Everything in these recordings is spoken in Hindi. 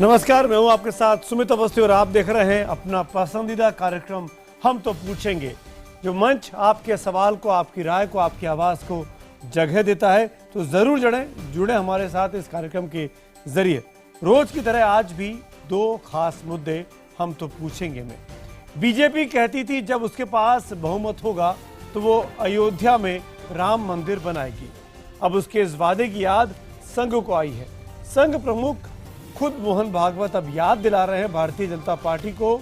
नमस्कार, मैं हूं आपके साथ सुमित अवस्थी और आप देख रहे हैं अपना पसंदीदा कार्यक्रम हम तो पूछेंगे, जो मंच आपके सवाल को, आपकी राय को, आपकी आवाज़ को जगह देता है। तो ज़रूर जुड़े हमारे साथ इस कार्यक्रम के जरिए। रोज की तरह आज भी दो खास मुद्दे हम तो पूछेंगे में। बीजेपी कहती थी जब उसके पास बहुमत होगा तो वो अयोध्या में राम मंदिर बनाएगी। अब उसके इस वादे की याद संघ को आई है। संघ प्रमुख खुद मोहन भागवत अब याद दिला रहे हैं भारतीय जनता पार्टी को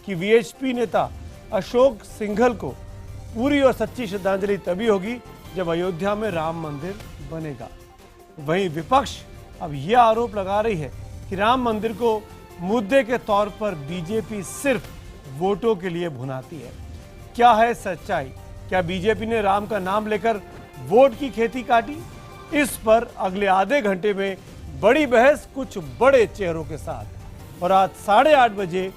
कि वीएचपी नेता अशोक सिंघल को पूरी और सच्ची श्रद्धांजलि तभी होगी जब अयोध्या में राम मंदिर बनेगा। वहीं विपक्ष अब यह आरोप लगा रही है कि राम मंदिर को मुद्दे के तौर पर बीजेपी सिर्फ वोटों के लिए भुनाती है। क्या है सच्चाई? क्या बीजेपी ने राम का नाम लेकर वोट की खेती काटी? इस पर अगले आधे घंटे में बड़ी बहस कुछ बड़े चेहरों के साथ। और आज 8:30 बजे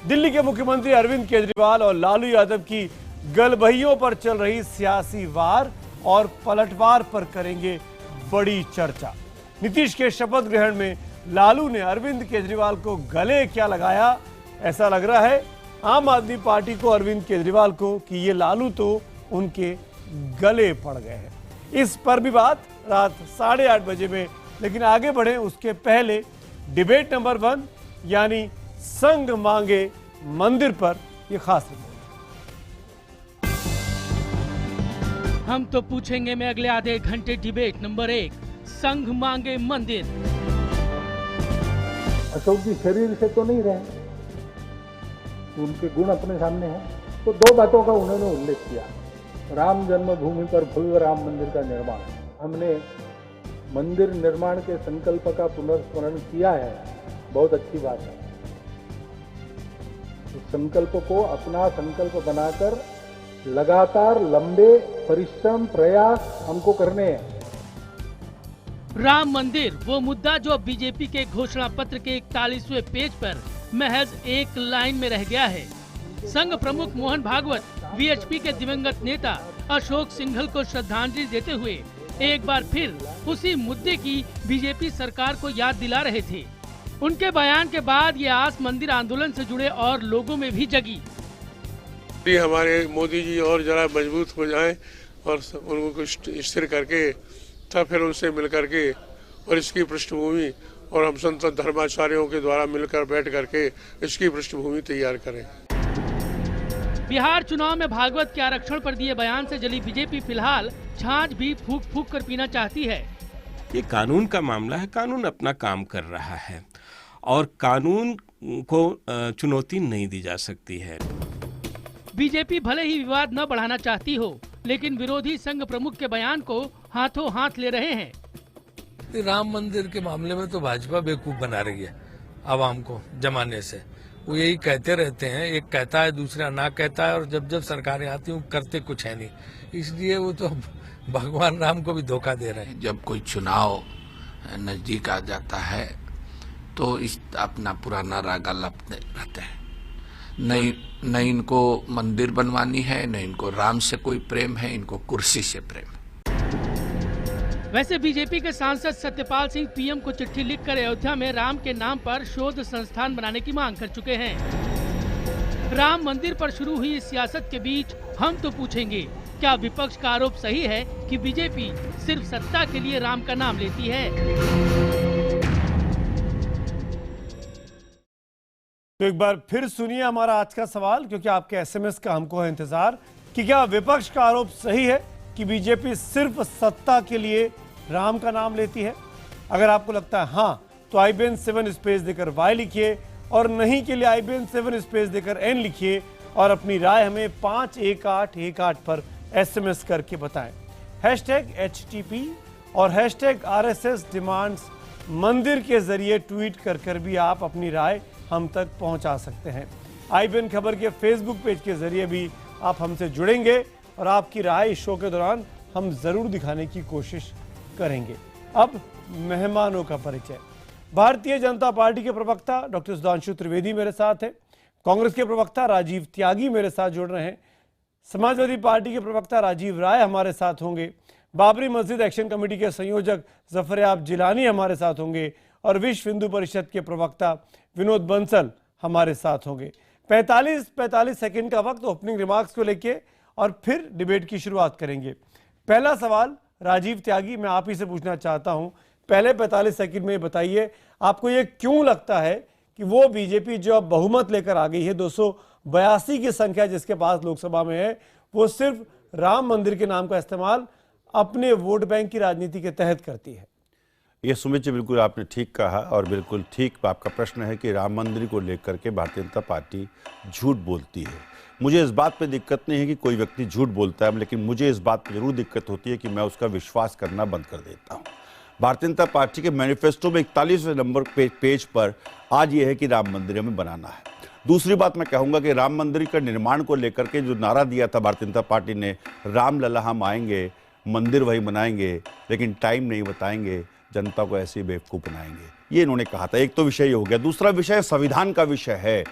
दिल्ली के मुख्यमंत्री अरविंद केजरीवाल और लालू यादव की गलबहियों पर चल रही सियासी वार और पलटवार पर करेंगे बड़ी चर्चा। नीतीश के शपथ ग्रहण में लालू ने अरविंद केजरीवाल को गले क्या लगाया? ऐसा लग रहा है आम आदमी पार्टी को, अरविंद केजरीवाल को, कि ये लालू तो उनके गले पड़ गए हैं। इस पर भी बात रात 8:30 बजे में। लेकिन आगे बढ़े उसके पहले डिबेट नंबर 1 यानी संघ मांगे मंदिर पर यह खास रिपोर्ट। हम तो पूछेंगे में अगले आधे घंटे डिबेट नंबर 1 संघ मांगे मंदिर। अशोक जी शरीर से तो नहीं रहे, उनके गुण अपने सामने हैं। तो दो बातों का उन्होंने उल्लेख किया। राम जन्मभूमि पर भव्य राम मंदिर का निर्माण, हमने मंदिर निर्माण के संकल्प का पुनर्स्मरण किया है, बहुत अच्छी बात है। इस संकल्प को अपना संकल्प बनाकर लगातार लंबे परिश्रम प्रयास हमको करने हैं। राम मंदिर वो मुद्दा जो बीजेपी के घोषणा पत्र के 41वें पेज पर महज एक लाइन में रह गया है। संघ प्रमुख मोहन भागवत वीएचपी के दिवंगत नेता अशोक सिंघल को श्रद्धांजलि देते हुए एक बार फिर उसी मुद्दे की बीजेपी सरकार को याद दिला रहे थे। उनके बयान के बाद ये आस मंदिर आंदोलन से जुड़े और लोगों में भी जगी। हमारे मोदी जी और जरा मजबूत हो जाएं और उनको स्थिर करके तब फिर उनसे मिल करके और इसकी पृष्ठभूमि और हम संत धर्माचार्यों के द्वारा मिलकर बैठ करके इसकी पृष्ठभूमि तैयार करें। बिहार चुनाव में भागवत के आरक्षण पर दिए बयान से जली बीजेपी फिलहाल छाछ भी फूंक फूंक कर पीना चाहती है। ये कानून का मामला है, कानून अपना काम कर रहा है और कानून को चुनौती नहीं दी जा सकती है। बीजेपी भले ही विवाद न बढ़ाना चाहती हो, लेकिन विरोधी संघ प्रमुख के बयान को हाथों हाथ ले रहे हैं। राम मंदिर के मामले में तो भाजपा बेवकूफ बना रही है आवाम को जमाने से। वो यही कहते रहते हैं, एक कहता है दूसरा ना कहता है, और जब जब सरकारें आती हैं करते कुछ है नहीं। इसलिए वो तो भगवान राम को भी धोखा दे रहे हैं। जब कोई चुनाव नजदीक आ जाता है तो इस अपना पुराना रागा लपते रहते हैं। न इनको मंदिर बनवानी है, न इनको राम से कोई प्रेम है, इनको कुर्सी से प्रेम। वैसे बीजेपी के सांसद सत्यपाल सिंह पीएम को चिट्ठी लिखकर अयोध्या में राम के नाम पर शोध संस्थान बनाने की मांग कर चुके हैं। राम मंदिर पर शुरू हुई इस सियासत के बीच हम तो पूछेंगे, क्या विपक्ष का आरोप सही है कि बीजेपी सिर्फ सत्ता के लिए राम का नाम लेती है? तो एक बार फिर सुनिए हमारा आज का सवाल, क्योंकि आपके एसएमएस का हमको है इंतजार कि क्या विपक्ष का आरोप सही है कि बीजेपी सिर्फ सत्ता के लिए राम का नाम लेती है? अगर आपको लगता है हाँ, तो IBN 7 स्पेस देकर Y लिखिए, और नहीं के लिए IBN 7 स्पेस देकर N लिखिए और अपनी राय हमें 51818 पर SMS करके बताएं। #HTP और #RSS डिमांड्स मंदिर के जरिए ट्वीट कर भी आप अपनी राय हम तक पहुंचा सकते हैं। IBN खबर के फेसबुक पेज के जरिए भी आप हमसे जुड़ेंगे और आपकी राय इस शो के दौरान हम जरूर दिखाने की कोशिश करेंगे। अब मेहमानों का परिचय। भारतीय जनता पार्टी के प्रवक्ता डॉक्टर सुधांशु त्रिवेदी मेरे साथ हैं। कांग्रेस के प्रवक्ता राजीव त्यागी मेरे साथ जुड़ रहे हैं। समाजवादी पार्टी के प्रवक्ता राजीव राय हमारे साथ होंगे। बाबरी मस्जिद एक्शन कमेटी के संयोजक जफरयाब जिलानी हमारे साथ होंगे और विश्व हिंदू परिषद के प्रवक्ता विनोद बंसल हमारे साथ होंगे। 45 सेकंड का वक्त ओपनिंग रिमार्क्स को लेके और फिर डिबेट की शुरुआत करेंगे। पहला सवाल राजीव त्यागी, मैं आप ही से पूछना चाहता हूं, पहले 45 सेकंड में बताइए आपको ये क्यों लगता है कि वो बीजेपी जो अब बहुमत लेकर आ गई है, 282 की संख्या जिसके पास लोकसभा में है, वो सिर्फ राम मंदिर के नाम का इस्तेमाल अपने वोट बैंक की राजनीति के तहत करती है? ये सुमित जी बिल्कुल आपने ठीक कहा और बिल्कुल ठीक आपका प्रश्न है कि राम मंदिर को लेकर के भारतीय जनता पार्टी झूठ बोलती है। मुझे इस बात पे दिक्कत नहीं है कि कोई व्यक्ति झूठ बोलता है, लेकिन मुझे इस बात पे जरूर दिक्कत होती है कि मैं उसका विश्वास करना बंद कर देता हूँ। भारतीय जनता पार्टी के मैनिफेस्टो में 41वें नंबर पेज पर आज ये है कि राम मंदिर हमें बनाना है। दूसरी बात मैं कहूँगा कि राम मंदिर का निर्माण को लेकर के जो नारा दिया था भारतीय जनता पार्टी ने, राम लला हम आएंगे, मंदिर वही बनाएंगे, लेकिन टाइम नहीं बताएंगे, जनता को ऐसे ही बेवकूफ़ बनाएंगे, ये इन्होंने कहा था। एक तो विषय हो गया। दूसरा विषय संविधान का विषय है।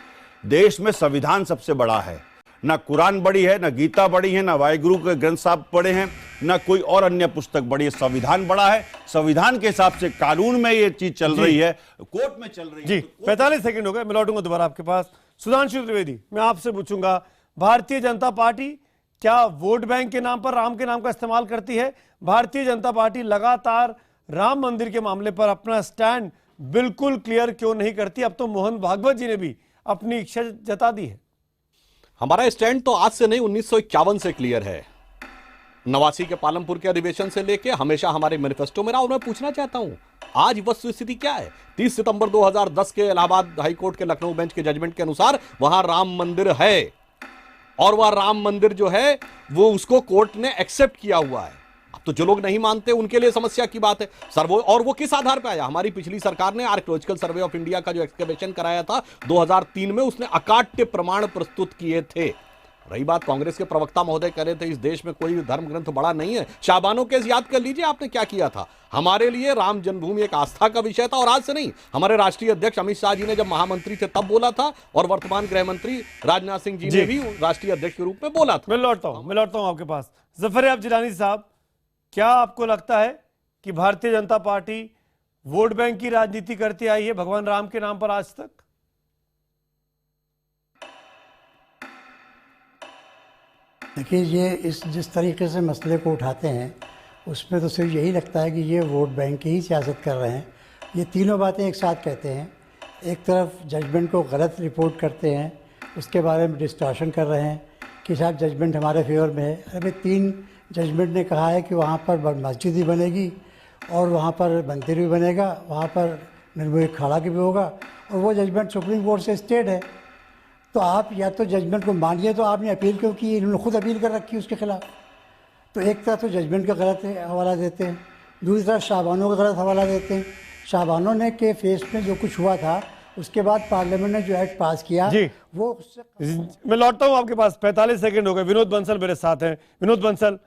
देश में संविधान सबसे बड़ा है, ना कुरान बड़ी है, ना गीता बड़ी है, ना वाहिगुरु के ग्रंथ साहब बड़े हैं, ना कोई और अन्य पुस्तक बड़ी है। संविधान बड़ा है, संविधान के हिसाब से कानून में ये चीज चल रही है, कोर्ट में चल रही है। जी 45 सेकंड हो गए, मैं लौटूंगा दोबारा आपके पास। सुधांशु त्रिवेदी, मैं आपसे पूछूंगा, भारतीय जनता पार्टी क्या वोट बैंक के नाम पर राम के नाम का इस्तेमाल करती है? भारतीय जनता पार्टी लगातार राम मंदिर के मामले पर अपना स्टैंड बिल्कुल क्लियर क्यों नहीं करती? अब तो मोहन भागवत जी ने भी अपनी इच्छा जता दी है। हमारा स्टैंड तो आज से नहीं 1951 से क्लियर है। 89 के पालमपुर के अधिवेशन से लेके हमेशा हमारे मैनिफेस्टो में रहा। और मैं पूछना चाहता हूं आज वस्तुस्थिति क्या है? 30 सितंबर 2010 के इलाहाबाद हाईकोर्ट के लखनऊ बेंच के जजमेंट के अनुसार वहां राम मंदिर है और वह राम मंदिर जो है वो उसको कोर्ट ने एक्सेप्ट किया हुआ है। अब तो जो लोग नहीं मानते उनके लिए समस्या की बात है। सर्वे और वो किस आधार पर आया? हमारी पिछली सरकार ने आर्कियोलॉजिकल सर्वे ऑफ इंडिया का जो एक्सकवेशन कराया था 2003 में, उसने अकाट्य प्रमाण प्रस्तुत किए थे। रही बात कांग्रेस के प्रवक्ता महोदय कह रहे थे इस देश में कोई धर्म ग्रंथ बड़ा नहीं है। शाबानो केस याद कर लीजिए आपने क्या किया था। हमारे लिए राम जन्मभूमि एक आस्था का विषय था और आज से नहीं। हमारे राष्ट्रीय अध्यक्ष अमित शाह जी ने जब महामंत्री थे तब बोला था और वर्तमान गृह मंत्री राजनाथ सिंह जी ने भी राष्ट्रीय अध्यक्ष के रूप में बोला था। मैं लौटता हूं आपके पास। जफर जिलानी साहब, क्या आपको लगता है कि Bharatiya Janata party vote bank की राजनीति करती आई है भगवान राम के नाम पर आज तक? देखिए, ये जिस तरीके से मसले को उठाते हैं उसमें तो सिर्फ यही लगता है कि ये वोट बैंक की ही सियासत कर रहे हैं। ये तीनों बातें एक साथ कहते हैं। एक तरफ जजमेंट को गलत रिपोर्ट करते हैं, उसके बारे में डिस्टॉर्शन कर रहे हैं कि साहब जजमेंट हमारे फेवर में है। अरे 3 जजमेंट ने कहा है कि वहाँ पर मस्जिद भी बनेगी और वहाँ पर मंदिर भी बनेगा, वहाँ पर निर्मोही अखाड़ा भी होगा, और वो जजमेंट सुप्रीम कोर्ट से स्टेट है। तो आप या तो जजमेंट को मानिए, तो आपने अपील क्यों की? इन्होंने खुद अपील कर रखी है उसके खिलाफ। तो एक तरफ तो जजमेंट का गलत हवाला देते हैं, दूसरी तरफ शाहबानों का गलत हवाला देते हैं। शाहबानों ने के फेस में जो कुछ हुआ था, उसके बाद पार्लियामेंट ने जो एक्ट पास किया वो मैं लौटता हूं आपके पास। 45 सेकंड हो गए। विनोद बंसल मेरे साथ हैं। विनोद बंसल,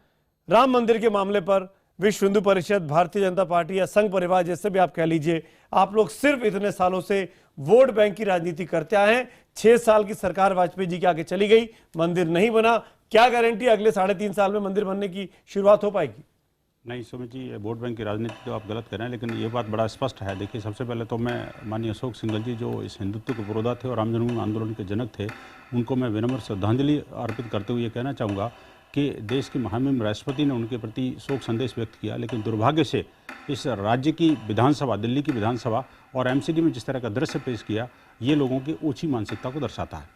राम मंदिर के मामले पर विश्व हिंदू परिषद, भारतीय जनता पार्टी या संघ परिवार जैसे भी आप कह लीजिए, आप लोग सिर्फ इतने सालों से वोट बैंक की राजनीति करते आए हैं। 6 साल की सरकार वाजपेयी जी के आगे चली गई, मंदिर नहीं बना। क्या गारंटी अगले 3.5 साल में मंदिर बनने की शुरुआत हो पाएगी? नहीं सुमित जी, वोट बैंक की राजनीति तो आप गलत कर रहे हैं, लेकिन ये बात बड़ा स्पष्ट है। देखिए, सबसे पहले तो मैं माननीय अशोक सिंघल जी जो इस हिंदुत्व के पुरोधा थे और राम जन्मभूमि आंदोलन के जनक थे, उनको मैं विनम्र श्रद्धांजलि अर्पित करते हुए ये कहना चाहूँगा कि देश की महामहिम राष्ट्रपति ने उनके प्रति शोक संदेश व्यक्त किया, लेकिन दुर्भाग्य से इस राज्य की विधानसभा, दिल्ली की विधानसभा और एमसीडी में जिस तरह का दृश्य पेश किया, ये लोगों की ओछी मानसिकता को दर्शाता है।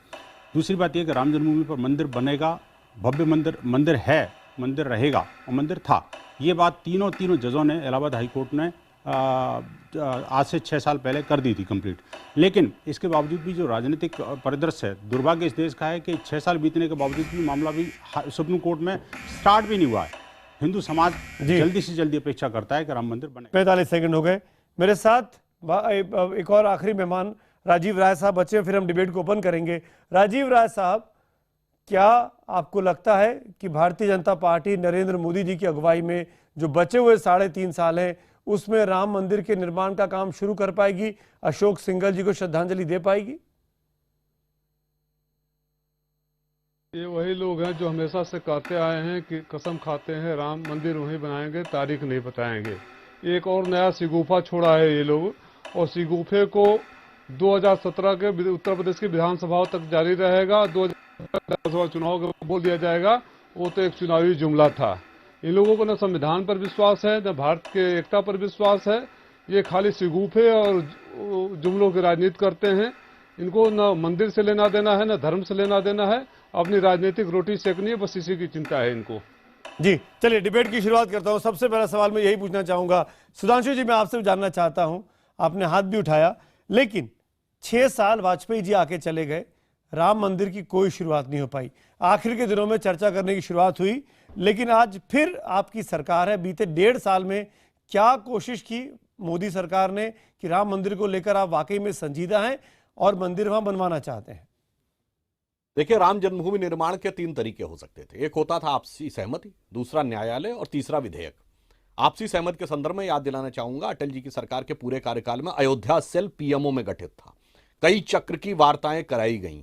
दूसरी बात यह कि राम जन्मभूमि पर मंदिर बनेगा, भव्य मंदिर है, मंदिर रहेगा और मंदिर था। ये बात तीनों जजों ने इलाहाबाद हाईकोर्ट ने आज से 6 साल पहले कर दी थी कंप्लीट। लेकिन इसके बावजूद भी जो राजनीतिक परिदृश्य है, दुर्भाग्य इस देश का है कि 6 साल बीतने के बावजूद भी मामला भी सुप्रीम कोर्ट में स्टार्ट भी नहीं हुआ है। हिंदू समाज जल्दी से जल्दी अपेक्षा करता है कि राम मंदिर बने। 45 सेकंड हो गए। मेरे साथ एक और आखिरी मेहमान राजीव राय साहब बचे हैं, फिर हम डिबेट को ओपन करेंगे। राजीव राय साहब, क्या आपको लगता है कि भारतीय जनता पार्टी नरेंद्र मोदी जी की अगुवाई में जो बचे हुए 3.5 साल हैं उसमें राम मंदिर के निर्माण का काम शुरू कर पाएगी, अशोक सिंघल जी को श्रद्धांजलि दे पाएगी? ये वही लोग हैं जो हमेशा से कहते आए हैं कि कसम खाते हैं राम मंदिर वहीं बनाएंगे, तारीख नहीं बताएंगे। एक और नया सिगुफा छोड़ा है ये लोग, और शगुफे को 2017 के उत्तर प्रदेश की विधानसभाओं तक जारी रहेगा। 2017 चुनाव का बोल दिया जाएगा, वो तो एक चुनावी जुमला था। इन लोगों को न संविधान पर विश्वास है, न भारत के एकता पर विश्वास है। ये खाली शगुफे और जुमलों की राजनीति करते हैं। इनको न मंदिर से लेना देना है, न धर्म से लेना देना है। अपनी राजनीतिक रोटी सेकनी है, बस इसी की चिंता है इनको। जी चलिए डिबेट की शुरुआत करता हूं। सबसे पहला सवाल मैं यही पूछना चाहूंगा, सुधांशु जी, मैं आपसे जानना चाहता हूं, आपने हाथ भी उठाया, लेकिन 6 साल वाजपेयी जी आके चले गए, राम मंदिर की कोई शुरुआत नहीं हो पाई। आखिर के दिनों में चर्चा करने की शुरुआत हुई, लेकिन आज फिर आपकी सरकार है। बीते 1.5 साल में क्या कोशिश की मोदी सरकार ने कि राम मंदिर को लेकर आप वाकई में संजीदा हैं और मंदिर वहां बनवाना चाहते हैं? देखिए, राम जन्मभूमि निर्माण के 3 तरीके हो सकते थे। एक होता था आपसी सहमति, दूसरा न्यायालय और तीसरा विधेयक। आपसी सहमति के संदर्भ में याद दिलाना चाहूंगा, अटल जी की सरकार के पूरे कार्यकाल में अयोध्या सेल पीएमओ में गठित था। कई चक्र की वार्ताएं कराई गईं।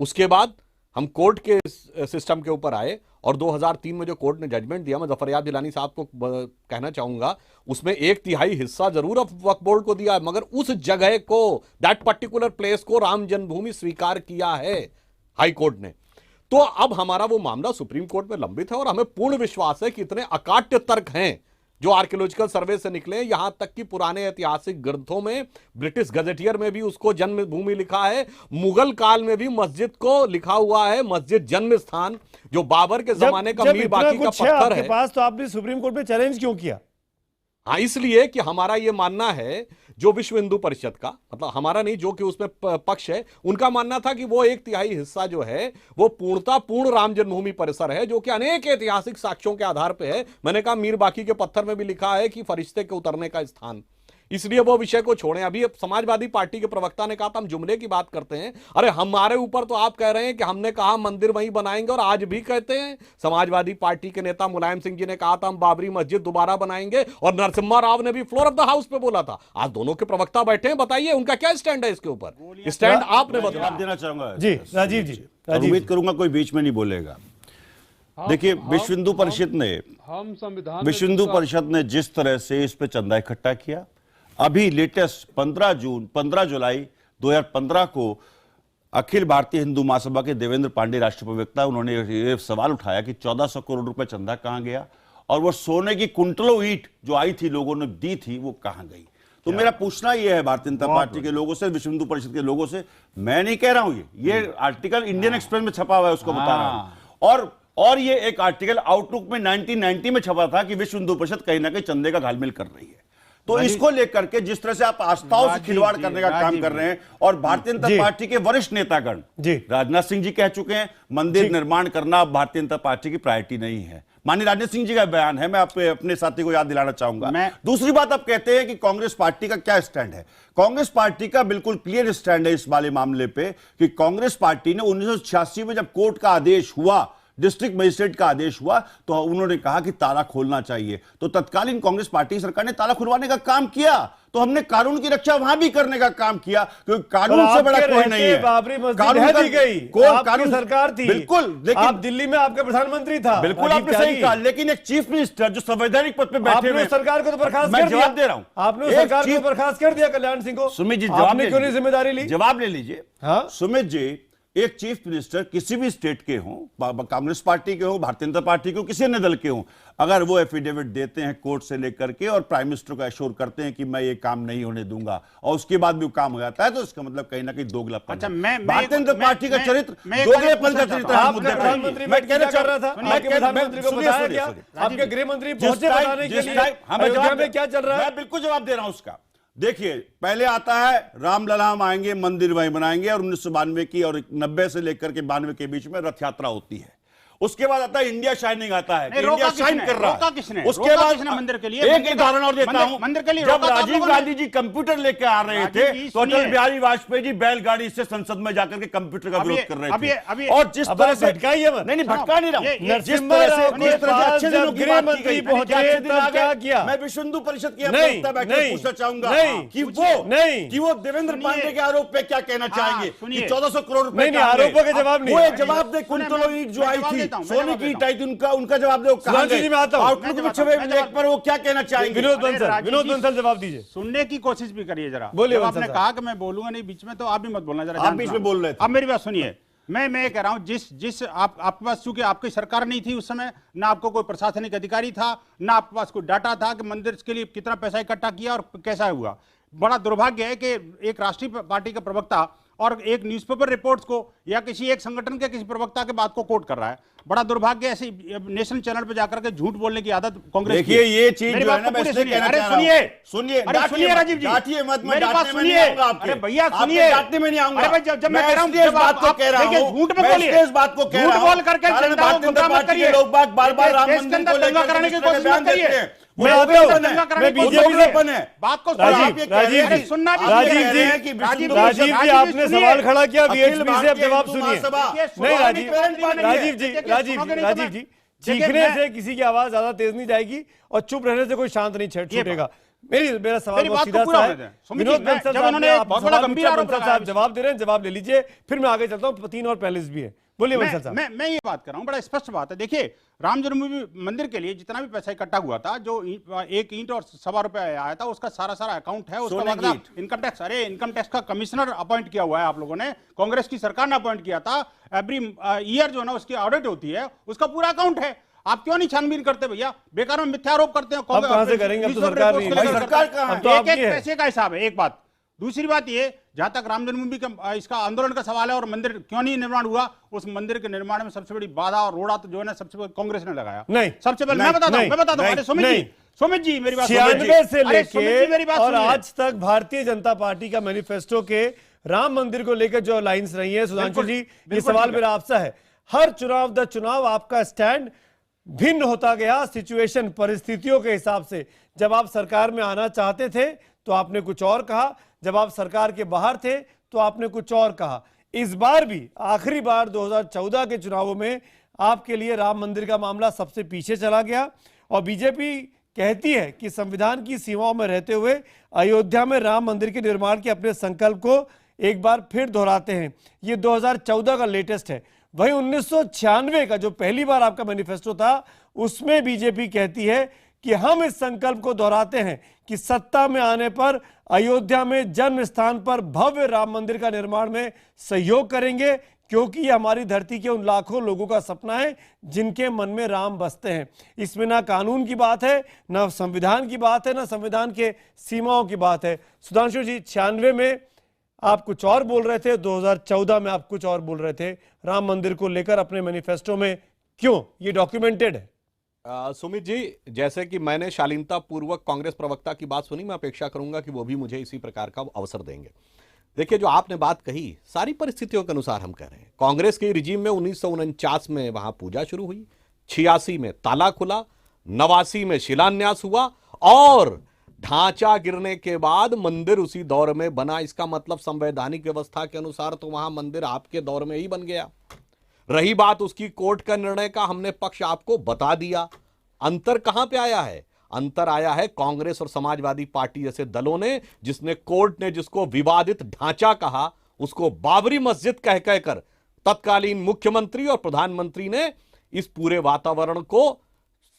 उसके बाद हम कोर्ट के सिस्टम के ऊपर आए और 2003 में जो कोर्ट ने जजमेंट दिया, मैं जफर याद दिलानी साहब को कहना चाहूंगा, उसमें 1/3 हिस्सा जरूर वक्फ बोर्ड को दिया, मगर उस जगह को, दैट पर्टिकुलर प्लेस को राम जन्मभूमि स्वीकार किया है हाई कोर्ट ने। तो अब हमारा वो मामला सुप्रीम कोर्ट में लंबित है और हमें पूर्ण विश्वास है कि इतने अकाट्य तर्क हैं जो आर्कियोलॉजिकल सर्वे से निकले, यहां तक कि पुराने ऐतिहासिक ग्रंथों में, ब्रिटिश गजेटियर में भी उसको जन्मभूमि लिखा है। मुगल काल में भी मस्जिद को लिखा हुआ है मस्जिद जन्म स्थान, जो बाबर के जमाने का मीर बाकी का पत्थर है। पास तो आपने सुप्रीम कोर्ट में चैलेंज क्यों किया? हाँ, इसलिए कि हमारा यह मानना है, जो विश्व हिंदू परिषद का, मतलब हमारा नहीं, जो कि उसमें पक्ष है, उनका मानना था कि वो 1/3 हिस्सा जो है वो पूर्ण राम जन्मभूमि परिसर है, जो कि अनेक ऐतिहासिक साक्ष्यों के आधार पे है। मैंने कहा मीर बाकी के पत्थर में भी लिखा है कि फरिश्ते के उतरने का स्थान, इसलिए वो विषय को छोड़ें। अभी समाजवादी पार्टी के प्रवक्ता ने कहा था हम जुमले की बात करते हैं। अरे हमारे ऊपर तो आप कह रहे हैं कि हमने कहा मंदिर वहीं बनाएंगे, और आज भी कहते हैं। समाजवादी पार्टी के नेता मुलायम सिंह जी ने कहा था हम बाबरी मस्जिद दोबारा बनाएंगे, और नरसिम्हा राव ने भी फ्लोर ऑफ द हाउस पे बोला था। आज दोनों के प्रवक्ता बैठे हैं, बताइए उनका क्या स्टैंड है इसके ऊपर? स्टैंड आपने जवाब देना चाहूंगा। जी राजीव जी, उम्मीद करूंगा कोई बीच में नहीं बोलेगा। देखिए, विश्व हिंदू परिषद ने जिस तरह से इस पे चंदा इकट्ठा किया, अभी लेटेस्ट 15 जुलाई 2015 को अखिल भारतीय हिंदू महासभा के देवेंद्र पांडे राष्ट्रीय प्रवक्ता, उन्होंने ये सवाल उठाया कि 1400 करोड़ रुपए चंदा कहां गया, और वो सोने की कुंटलों ईंट जो आई थी, लोगों ने दी थी, वो कहां गई। तो मेरा पूछना यह है भारतीय जनता पार्टी के लोगों से, विश्व हिंदू परिषद के लोगों से, मैं नहीं कह रहा हूं, ये आर्टिकल इंडियन एक्सप्रेस में छपा हुआ है, उसको बता रहा हूं। और ये एक आर्टिकल आउटलुक में 1990 में छपा था कि विश्व हिंदू परिषद कहीं ना कहीं चंदे का घालमेल कर रही है। तो इसको लेकर के जिस तरह से आप आस्थाओं से खिलवाड़ करने का काम कर रहे हैं, और भारतीय जनता पार्टी के वरिष्ठ नेतागण राजनाथ सिंह जी कह चुके हैं मंदिर निर्माण करना भारतीय जनता पार्टी की प्रायोरिटी नहीं है। माननीय राजनाथ सिंह जी का बयान है, मैं अपने साथी को याद दिलाना चाहूंगा। दूसरी बात, आप कहते हैं कि कांग्रेस पार्टी का क्या स्टैंड है। कांग्रेस पार्टी का बिल्कुल क्लियर स्टैंड है इस वाले मामले पे कि कांग्रेस पार्टी ने 1986 में जब कोर्ट का आदेश हुआ, डिस्ट्रिक्ट मजिस्ट्रेट का आदेश हुआ, तो उन्होंने कहा कि ताला खोलना चाहिए। तो तत्कालीन कांग्रेस पार्टी सरकार ने ताला खुलवाने का काम किया, तो हमने कानून की रक्षा वहां भी करने का काम किया, क्योंकि कानून से बड़ा कोई नहीं है। बाबरी मस्जिद है दी गई, आपकी सरकार थी, बिल्कुल, लेकिन आप दिल्ली में आपका प्रधानमंत्री था, बिल्कुल आपने सही कहा, लेकिन एक चीफ मिनिस्टर जो संवैधानिक पद पे बैठे हुए, सरकार को तो बर्खास्त कर दिया। जवाब दे रहा हूं, आपने सरकार को बर्खास्त कर दिया कल्याण सिंह को। सुमित जी, आपने क्यों नहीं जिम्मेदारी ली? जवाब ले लीजिए। हाँ सुमित जी, एक चीफ मिनिस्टर किसी भी स्टेट के हों, कांग्रेस पार्टी के हों, भारतीय जनता पार्टी के हों, किसी अन्य दल के हों, अगर वो एफिडेविट देते हैं कोर्ट से लेकर के और प्राइम मिनिस्टर को एश्योर करते हैं कि मैं ये काम नहीं होने दूंगा, और उसके बाद भी वो काम हो जाता है, तो इसका मतलब कहीं ना कहीं दोगलापन। अच्छा, भारतीय जनता पार्टी का चरित्र दोगलेपन का चरित्र है। प्रधानमंत्री मैं कहना चाह रहा था, प्रधानमंत्री को बताया क्या? आपके गृह मंत्री पहुंचे बताने के लिए अयोध्या में क्या चल रहा है? मैं बिल्कुल जवाब दे रहा हूं उसका। देखिए, पहले आता है रामलला हम आएंगे, मंदिर वहीं बनाएंगे, और 1992 की और 90 से लेकर के 92 के बीच में रथ यात्रा होती है। उसके बाद आता है इंडिया शाइनिंग आता है, इंडिया शाइन कर रहा है। उसके बाद मंदिर के लिए एक उदाहरण और देता हूं, मंदिर के लिए जब राजीव गांधी जी कंप्यूटर लेकर आ रहे थे, तो अटल बिहारी वाजपेयी जी बैलगाड़ी से संसद में जाकर के कंप्यूटर का विरोध कर रहे थे। और जिस तरह से नहीं भटका नहीं रहा हूं, जिस तरह से अच्छे दिनों की बात की गई, मैं विश्व हिंदू परिषद की पूछना चाहूंगा कि वो देवेंद्र पांडे के आरोप पे क्या कहना चाहेंगे कि 1400 करोड़ रुपए आरोपों के जवाब नहीं, जवाब दे, कुंतलों ईंट जो आई थी देता हूँ, सोने की ईंट आई थी, उनका जवाब दो। सुधांशु जी मैं आता हूँ, आउटलुक में छपे लेख पर वो क्या कहना चाहेंगे? विनोद बंसल जवाब दीजिए। सुनने की कोशिश भी करिए जरा। बोलिए जब आपने कहा कि मैं बोलूंगा नहीं बीच में, तो आप भी मत बोलना जरा। आप बीच में बोल रहे थे। अब मेरी बात सुनिए, मैं ये कह रहा हूं, जिस आपके पास, चूंकि आपकी सरकार नहीं थी उस समय, ना आपको कोई प्रशासनिक अधिकारी था, ना आपके पास कोई डाटा था कि मंदिर के लिए कितना पैसा इकट्ठा किया और कैसा हुआ। बड़ा दुर्भाग्य है कि एक राष्ट्रीय पार्टी का प्रवक्ता और एक न्यूज़पेपर रिपोर्ट्स को या किसी एक संगठन के किसी प्रवक्ता के बात को कोट कर रहा है। बड़ा दुर्भाग्य, ऐसी नेशनल चैनल पे जाकर के झूठ बोलने की आदत कांग्रेस की। देखिए ये चीज जो है ना, मैं इसलिए कहना चाह रहा हूं। सुनिए राजीव जी, डांटिए मत, मैं मेरी बात डांटने में नहीं आऊंगा आपके। अरे भैया सुनिए, डांटने में नहीं आऊंगा। अरे भाई जब मैं कह रहा हूं, इस बात को कह रहा हूं, झूठ मत बोलिए, इस बात को कह रहा हूं, झूठ बोल करके भारतीय जनता पार्टी के लोग बाग बार-बार राम मंदिर को लेकर कराने की कोशिश मत करिए। मैं बीजेपी से बात को राजीव जी आपने सवाल खड़ा किया वीएचपी से, अब जवाब सुनिए। नहीं राजीव जी चीखने से किसी की आवाज ज्यादा तेज नहीं जाएगी और चुप रहने से कोई शांत नहीं छूटेगा। मेरा सवाल बहुत सीधा सा है। विनोद बंसल साहब जवाब दे रहे हैं, जवाब ले लीजिए, फिर मैं आगे चलता हूँ। 3 और पैनलिस्ट भी है, बोलिए बंसल साहब। मैं ये बात कर रहा हूँ, बड़ा स्पष्ट बात है। देखिए, राम जन्मभूमि मंदिर के लिए जितना भी पैसा इकट्ठा हुआ था, जो 1 ईंट और ₹1.25 आया था, उसका सारा अकाउंट है। उसका मतलब इनकम टैक्स, इनकम टैक्स का कमिश्नर अपॉइंट किया हुआ है आप लोगों ने, कांग्रेस की सरकार ने अपॉइंट किया था। एवरी ईयर जो है ना उसकी ऑडिट होती है, उसका पूरा अकाउंट है। आप क्यों नहीं छानबीन करते भैया? बेकार में मिथ्यारोप करते हैं। कहां से करेंगे? अब तो सरकार नहीं है, सरकार कहां है? एक पैसे का हिसाब है। एक बात, दूसरी बात ये, जहां तक राम जन्मभूमि का इसका आंदोलन का सवाल है और मंदिर क्यों नहीं निर्माण हुआ, उस मंदिर के निर्माण में सबसे बड़ी बाधा और रोड़ा तो जो है ना, सबसे पहले कांग्रेस ने लगाया। नहीं, सबसे पहले मैं बताता हूं। सुमित जी मेरी बात 96 से लेके और आज तक भारतीय जनता पार्टी का मैनिफेस्टो के राम मंदिर को लेकर जो लाइंस रही है, सुधांशु जी ये सवाल मेरा आपसे है। हर चुनाव आपका स्टैंड भिन्न होता गया, सिचुएशन परिस्थितियों के हिसाब से। जब आप सरकार में आना चाहते थे तो आपने कुछ और कहा, जब आप सरकार के बाहर थे तो आपने कुछ और कहा। इस बार भी आखिरी बार 2014 के चुनावों में आपके लिए राम मंदिर का मामला सबसे पीछे चला गया और बीजेपी कहती है कि संविधान की सीमाओं में रहते हुए अयोध्या में राम मंदिर के निर्माण के अपने संकल्प को एक बार फिर दोहराते हैं। ये 2014 का लेटेस्ट है। वहीं 1996 का जो पहली बार आपका मैनिफेस्टो था, उसमें बीजेपी कहती है कि हम इस संकल्प को दोहराते हैं कि सत्ता में आने पर अयोध्या में जन्म स्थान पर भव्य राम मंदिर का निर्माण में सहयोग करेंगे, क्योंकि ये हमारी धरती के उन लाखों लोगों का सपना है जिनके मन में राम बसते हैं। इसमें ना कानून की बात है, ना संविधान की बात है, ना संविधान के सीमाओं की बात है। सुधांशु जी, 96 में आप कुछ और बोल रहे थे, 2014 में आप कुछ और बोल रहे थे राम मंदिर को लेकर अपने मैनिफेस्टो में, क्यों? ये डॉक्यूमेंटेड है। सुमित जी, जैसे कि मैंने शालीनता पूर्वक कांग्रेस प्रवक्ता की बात सुनी, मैं अपेक्षा करूंगा कि वो भी मुझे इसी प्रकार का अवसर देंगे। देखिए, जो आपने बात कही सारी परिस्थितियों के अनुसार हम कह रहे हैं। कांग्रेस के रिजीम में 1949 में वहां पूजा शुरू हुई, 86 में ताला खुला, 89 में शिलान्यास हुआ और ढांचा गिरने के बाद मंदिर उसी दौर में बना। इसका मतलब संवैधानिक व्यवस्था के अनुसार तो वहां मंदिर आपके दौर में ही बन गया। रही बात उसकी कोर्ट का निर्णय का, हमने पक्ष आपको बता दिया। अंतर कहां पे आया है? अंतर आया है कांग्रेस और समाजवादी पार्टी जैसे दलों ने, जिसने कोर्ट ने जिसको विवादित ढांचा कहा, उसको बाबरी मस्जिद कह कहकर तत्कालीन मुख्यमंत्री और प्रधानमंत्री ने इस पूरे वातावरण को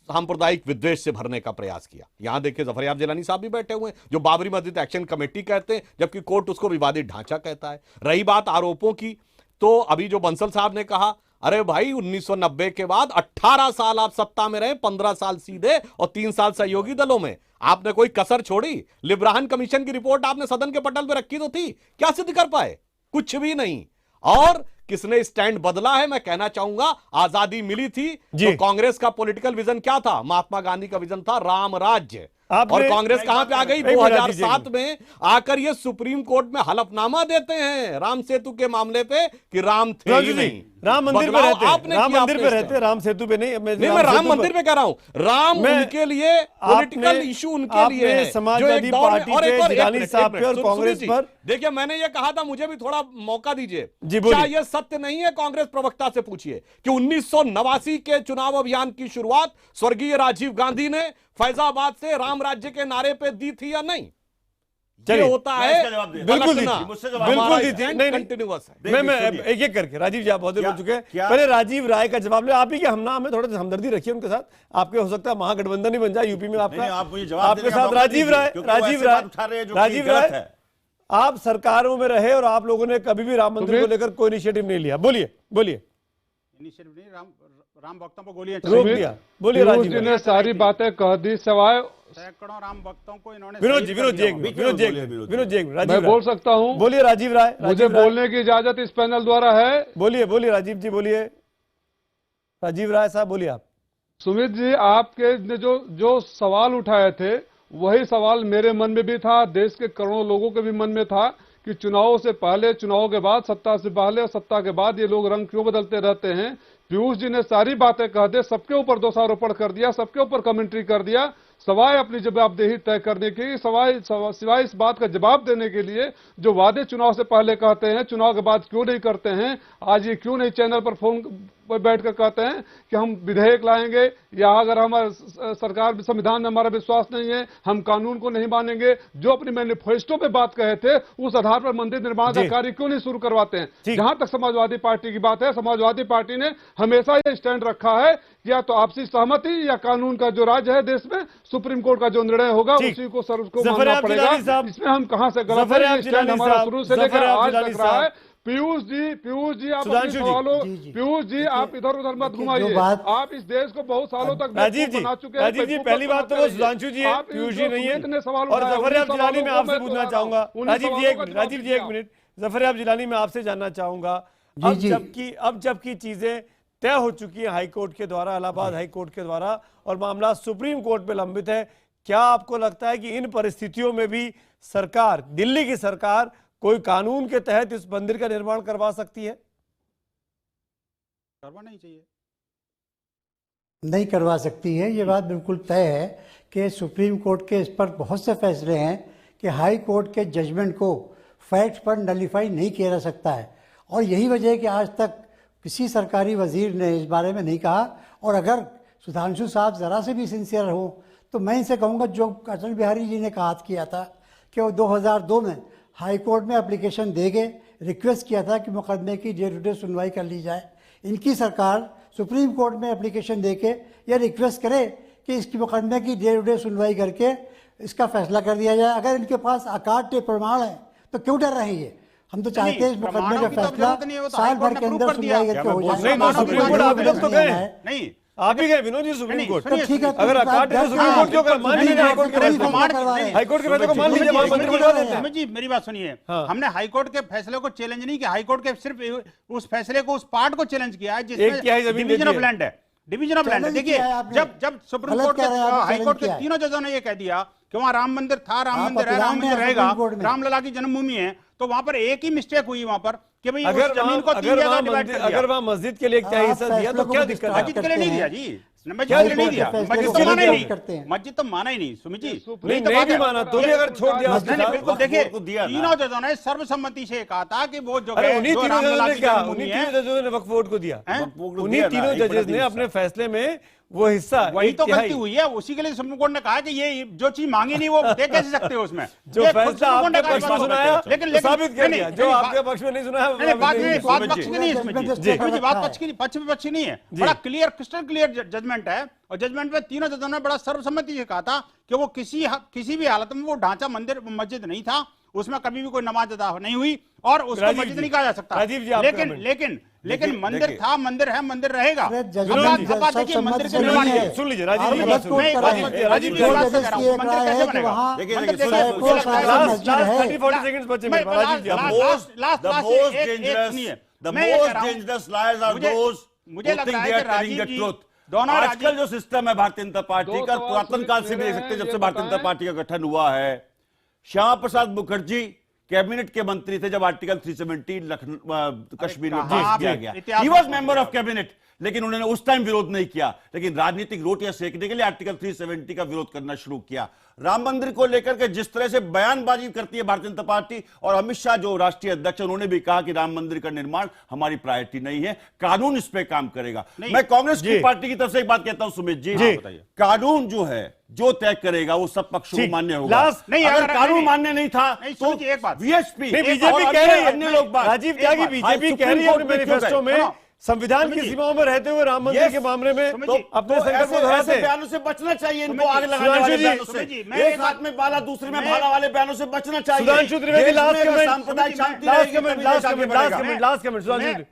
सांप्रदायिक विद्वेष से भरने का प्रयास किया। यहां देखिए, जफरयाब जिलानी साहब भी बैठे हुए हैं, जो बाबरी मस्जिद एक्शन कमेटी कहते हैं, जबकि कोर्ट उसको विवादित ढांचा कहता है। रही बात आरोपों की, तो अभी जो बंसल साहब ने कहा, अरे भाई 1990 के बाद 18 साल आप सत्ता में रहे, 15 साल सीधे और 3 साल सहयोगी दलों में, आपने कोई कसर छोड़ी? लिब्राहन कमीशन की रिपोर्ट आपने सदन के पटल पे रखी तो थी, क्या सिद्ध कर पाए? कुछ भी नहीं। और किसने स्टैंड बदला है? मैं कहना चाहूंगा, आजादी मिली थी तो कांग्रेस का पॉलिटिकल विजन क्या था? महात्मा गांधी का विजन था राम राज्य। और कांग्रेस कहां पे आ गई? 2007 में आकर ये सुप्रीम कोर्ट में हलफनामा देते हैं राम सेतु के मामले पे कि राम थे ही नहीं। राम मंदिर पे रहते, राम मंदिर पे रहते, राम सेतु पे नहीं। मैं राम मंदिर पे कह रहा हूं। राम उनके लिए पॉलिटिकल इशू उनके लिए है, समाजवादी पार्टी पे, जिलानी साहब पे और कांग्रेस पर। देखिए, मैंने ये कहा था, मुझे भी थोड़ा मौका दीजिए। क्या ये सत्य नहीं है? कांग्रेस प्रवक्ता से पूछिए कि 1989 के चुनाव अभियान की शुरुआत स्वर्गीय राजीव गांधी ने फैजाबाद से राम राज्य के नारे पे दी थी या नहीं? ये होता है बिल्कुल पलटना। बिल्कुल दी थी। नहीं कंटिन्यूअस है। मैं एक एक करके राजीव जी आप बहुत देर बोल चुके हैं। पहले राजीव राय का जवाब ले। आप ही के हम नाम है, थोड़ा सा हमदर्दी रखिए उनके साथ। आपके हो सकता है महागठबंधन ही बन जाए यूपी में आपका। आपके साथ राजीव राय आप सरकारों में रहे और आप लोगों ने कभी भी राम मंदिर को लेकर कोई इनिशिएटिव नहीं लिया। बोलिए इनिशिएटिव नहीं, राम भक्तों को गोलियां रोक दिया। बोलिए राजीव जी ने सारी बातें कह दी, सवाए सैकड़ों राम भक्तों को इन्होंने विनोद जी मैं बोल सकता हूं। बोलिए राजीव राय। मुझे बोलने की इजाजत इस पैनल द्वारा है। बोलिए राजीव जी बोलिए। राजीव राय साहब बोलिए आप। सुमित जी, आपके ने जो सवाल उठाए थे वही सवाल मेरे मन में भी था, देश के करोड़ों लोगों के भी मन में था कि चुनाव से पहले, चुनाव के बाद, सत्ता से पहले और सत्ता के बाद ये लोग रंग क्यों बदलते रहते हैं। पीयूष जी ने सारी बातें कह दी, सबके ऊपर दोषारोपण कर दिया, सबके ऊपर कमेंट्री कर दिया, सवाए अपनी जवाबदेही तय करने की, सिवाय इस बात का जवाब देने के लिए जो वादे चुनाव से पहले कहते हैं, चुनाव के बाद क्यों नहीं करते हैं। आज ये क्यों नहीं चैनल पर फोन पर बैठकर कहते हैं कि हम विधेयक लाएंगे, या अगर हमारा सरकार संविधान में हमारा विश्वास नहीं है, हम कानून को नहीं मानेंगे। जो अपने मैनिफेस्टो पे बात कहे थे उस आधार पर मंदिर निर्माण का कार्य क्यों नहीं शुरू करवाते हैं। जहां तक समाजवादी पार्टी की बात है, समाजवादी पार्टी ने हमेशा ये स्टैंड रखा है या तो आपसी सहमति या कानून का जो राज है देश में, सुप्रीम कोर्ट का जो निर्णय होगा उसी को मानना पड़ेगा। इसमें हम कहां से गलत है। स्टैंड हमारा शुरू से लेकर आज तक रहा है। पीयूष जी आप अपने सवालों, पीयूष जी आप इधर उधर मत घुमाइए। आप इस देश को बहुत सालों तक बना चुके हैं। राजीव जी पहली बात तो वो सुधांशु जी है, पीयूष जी नहीं है। और जफरयाब जिलानी में आपसे पूछना चाहूंगा। राजीव जी एक मिनट, जफरयाब जिलानी में आपसे जानना चाहूंगा, अब जबकि चीजें तय हो चुकी है हाईकोर्ट के द्वारा, इलाहाबाद हाईकोर्ट के द्वारा, और मामला सुप्रीम कोर्ट पे लंबित है, क्या आपको लगता है कि इन परिस्थितियों में भी सरकार, दिल्ली की सरकार कोई कानून के तहत इस मंदिर का निर्माण करवा सकती है? करवाना ही चाहिए। नहीं करवा सकती है, ये बात बिल्कुल तय है कि सुप्रीम कोर्ट के इस पर बहुत से फैसले हैं कि हाई कोर्ट के जजमेंट को फैक्ट पर नलीफाई नहीं किया जा सकता है। और यही वजह है कि आज तक किसी सरकारी वजीर ने इस बारे में नहीं कहा। और अगर सुधांशु साहब ज़रा से भी सिंसियर हो तो मैं इनसे कहूँगा जो अटल बिहारी जी ने कहा किया था कि वो 2002 में हाई कोर्ट में एप्लीकेशन देके रिक्वेस्ट किया था कि मुकदमे की डे टू डे सुनवाई कर ली जाए। इनकी सरकार सुप्रीम कोर्ट में एप्लीकेशन देके यह रिक्वेस्ट करे कि इसकी मुकदमे की डे टू डे सुनवाई करके इसका फैसला कर दिया जाए। अगर इनके पास अकाट्य प्रमाण है तो क्यों डर रहे हैं? हम तो चाहते हैं इस मुकदमे का फैसला साल भर के अंदर सुनवाई करके हो जाए। नहीं आप ही गए विनोद जी सुप्रीम कोर्ट, तो ठीक है, अगर अकाट है तो सुप्रीम कोर्ट क्यों कर मान लीजिए हाईकोर्ट के फैसले को मान लीजिए, मंदिर बनवा देते हैं। जी मेरी बात सुनिए, हमने हाईकोर्ट के फैसले को चैलेंज नहीं किया, हाईकोर्ट के सिर्फ उस फैसले को, उस पार्ट को चैलेंज किया है जिसमें डिवीजन ऑफ लैंड है। डिवीजन ऑफ लैंड देखिए, जब सुप्रीम कोर्ट के हाईकोर्ट के तीनों जजों ने यह कह दिया कि वहां राम मंदिर था, राम मंदिर है, राम मंदिर रहेगा, रामलला की जन्मभूमि है, तो वहां पर एक ही मिस्टेक हुई वहां पर कि भाई उस जमीन को 3 जगह डिवाइड कर दिया। अगर वहां मस्जिद के लिए क्या हिस्सा दिया तो क्या दिक्कत है? मस्जिद के लिए नहीं दिया जी, मस्जिद के लिए नहीं दिया, मस्जिद तो माना ही नहीं, मस्जिद तो माना ही नहीं सुमित जी। नहीं भी माना तो भी अगर छोड़ दिया, बिल्कुल देखिए तीनों जजों ने सर्वसम्मति से कहा था कि वो जो उन्हीं तीनों जजों ने वक्फ बोर्ड को दिया, उन्हीं तीनों जजेस ने अपने फैसले में वो हिस्सा, वही तो गलती हुई है, उसी के लिए सुप्रीम कोर्ट ने कहा कि ये जो चीज मांगी नहीं वो दे कैसे सकते हो उसमें। जो फैसला आपने पक्ष में सुनाया लेकिन साबित कर दिया, जो आपके पक्ष में नहीं सुनाया बात पक्ष की नहीं है इसमें जी, बात पक्ष की नहीं है, बड़ा क्लियर, क्रिस्टल क्लियर जजमेंट है। और जजमेंट में तीनों जजों ने बड़ा सर्वसम्मति से कहा था कि वो किसी भी हालत में वो ढांचा मंदिर मस्जिद नहीं था, उसमें कभी भी कोई नमाज अदा नहीं हुई और उसको मस्जिद नहीं कहा जा सकता। लेकिन मंदिर था, मंदिर है, मंदिर रहेगा। देखिए मंदिर के निर्माण है, सुन लीजिए राजीव जी, मुझे लगता है कि राजीव जी दोनों आजकल जो सिस्टम है भारतीय जनता पार्टी का, पुरातन काल से भी देख सकते जब से भारतीय जनता पार्टी का गठन हुआ है। श्यामा प्रसाद मुखर्जी कैबिनेट के मंत्री थे जब आर्टिकल 370 कश्मीर में पास किया गया, he was member of cabinet. लेकिन उन्होंने उस टाइम विरोध नहीं किया, लेकिन राजनीतिक रोटियां सेकने के लिए आर्टिकल 370 का विरोध करना शुरू किया। राम मंदिर को लेकर के जिस तरह से बयानबाजी करती है भारतीय जनता पार्टी, और अमित शाह जो राष्ट्रीय अध्यक्ष, उन्होंने भी कहा कि राम मंदिर का निर्माण हमारी प्रायोरिटी नहीं है, कानून इस पे काम करेगा। मैं कांग्रेस की पार्टी की तरफ से एक बात कहता हूं सुमित जी, कानून जो है जो तय करेगा वो सब पक्षों को मान्य होगा। अगर कानून मान्य नहीं था तो एक बात वीएचपी बीजेपी कह रही है, अन्य लोग राजीव त्यागी बीजेपी कह रही है अपने मैनिफेस्टो में संविधान की सीमाओं में रहते हुए राम मंदिर के मामले में अपने संकल्प को दोहराते हैं। बयानों से बचना चाहिए, इनको आगे लगाने वाले बयानों से, एक हाथ में बाला दूसरे में भाला वाले बयानों से बचना चाहिए। सुधांशु त्रिवेदी सांप्रदायिक शांति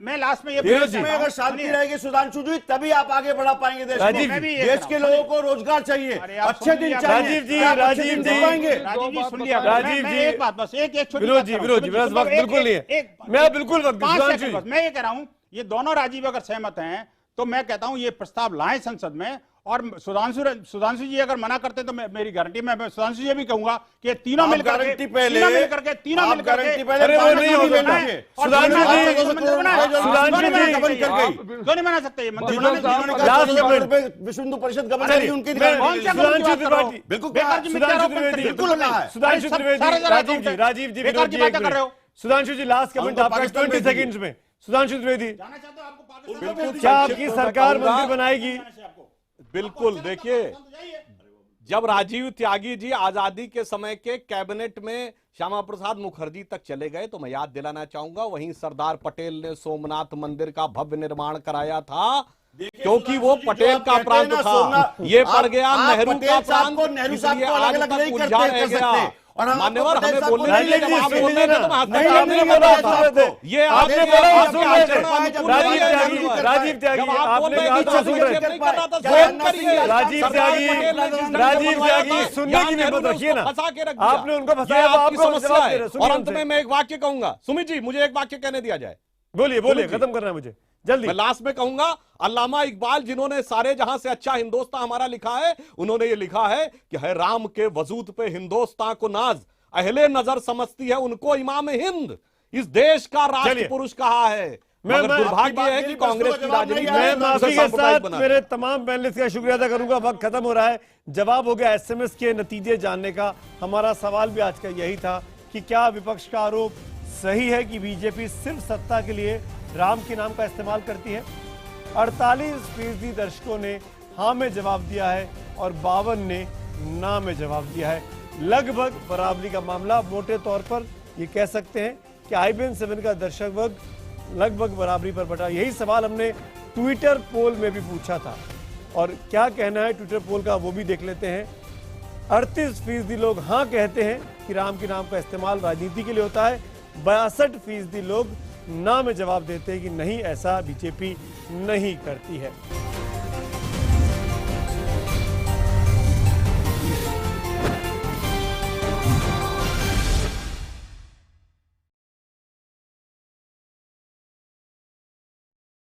मैं लास्ट में ये देश में अगर शांति रहेगी सुधांशु जी, तभी आप आगे बढ़ा पाएंगे देश को। देश के लोगों को रोजगार चाहिए, अच्छे दिन चाहिए। राजीव जी सुन लिया, राजीव जी एक बात बस, एक विरोध जी बिल्कुल नहीं है, मैं बिल्कुल मैं ये कह रहा हूं, ये दोनों राजीव अगर सहमत हैं तो मैं कहता हूं ये प्रस्ताव लाएं संसद में, और सुधांशु जी अगर मना करते तो मेरी गारंटी, मैं सुधांशु जी भी कहूंगा कि तीनों मिलकर के क्यों नहीं मना सकते? विश्व हिंदू परिषद गवर्नर उनकी राजीव जी सुधांशु जी लास्ट कमेंट आपका 20 सेकंड्स में। सुधांशु त्रिवेदी, क्या आपकी सरकार मंदिर बनाएगी? बिल्कुल, देखिए जब राजीव त्यागी जी आजादी के समय के कैबिनेट में श्यामा प्रसाद मुखर्जी तक चले गए तो मैं याद दिलाना चाहूंगा वहीं सरदार पटेल ने सोमनाथ मंदिर का भव्य निर्माण कराया था, क्योंकि वो पटेल का प्रांत था। ये पड़ गया नेहरू का प्रांत, इसलिए आज तक उलझा रह गया। और मान्यवर हमें बोलने नहीं देते, आप बोलने देते, ये आपने राजीव त्यागी सुनने की हिम्मत रखिए ना, आपने उनको फंसाया, आपकी समस्या है। और अंत में मैं एक वाक्य कहूंगा, सुमित जी मुझे एक वाक्य कहने दिया जाए। बोलिए, खत्म करना है मुझे जल्दी। मैं लास्ट में कहूंगा, अल्लामा इकबाल जिन्होंने सारे जहां से अच्छा हिंदोस्तां हमारा लिखा है, उन्होंने ये लिखा है कि है राम के वजूद पे हिंदोस्तां को नाज, अहले नजर समझती है उनको इमाम हिंद, इस देश का राष्ट्र पुरुष कहा है। मगर दुर्भाग्य है कि कांग्रेस की राजनीति में माफी के साथ मेरे तमाम पैनलिस्ट का शुक्रिया अदा करूंगा। वक्त खत्म हो रहा है, जवाब हो गया एसएमएस के नतीजे जानने का। हमारा सवाल भी आज का यही था कि क्या विपक्ष का आरोप सही है कि बीजेपी सिर्फ सत्ता के लिए राम के नाम का इस्तेमाल करती है? 48% दर्शकों ने हाँ में जवाब दिया है और 52 ने ना में जवाब दिया है। लगभग बराबरी का मामला, मोटे तौर पर ये कह सकते हैं कि IBN7 का दर्शक वर्ग लगभग बराबरी पर बटा। यही सवाल हमने ट्विटर पोल में भी पूछा था, और क्या कहना है ट्विटर पोल का वो भी देख लेते हैं। 38% लोग हाँ कहते हैं कि राम के नाम का इस्तेमाल राजनीति के लिए होता है। 62% लोग ना में जवाब देते हैं कि नहीं, ऐसा बीजेपी नहीं करती है।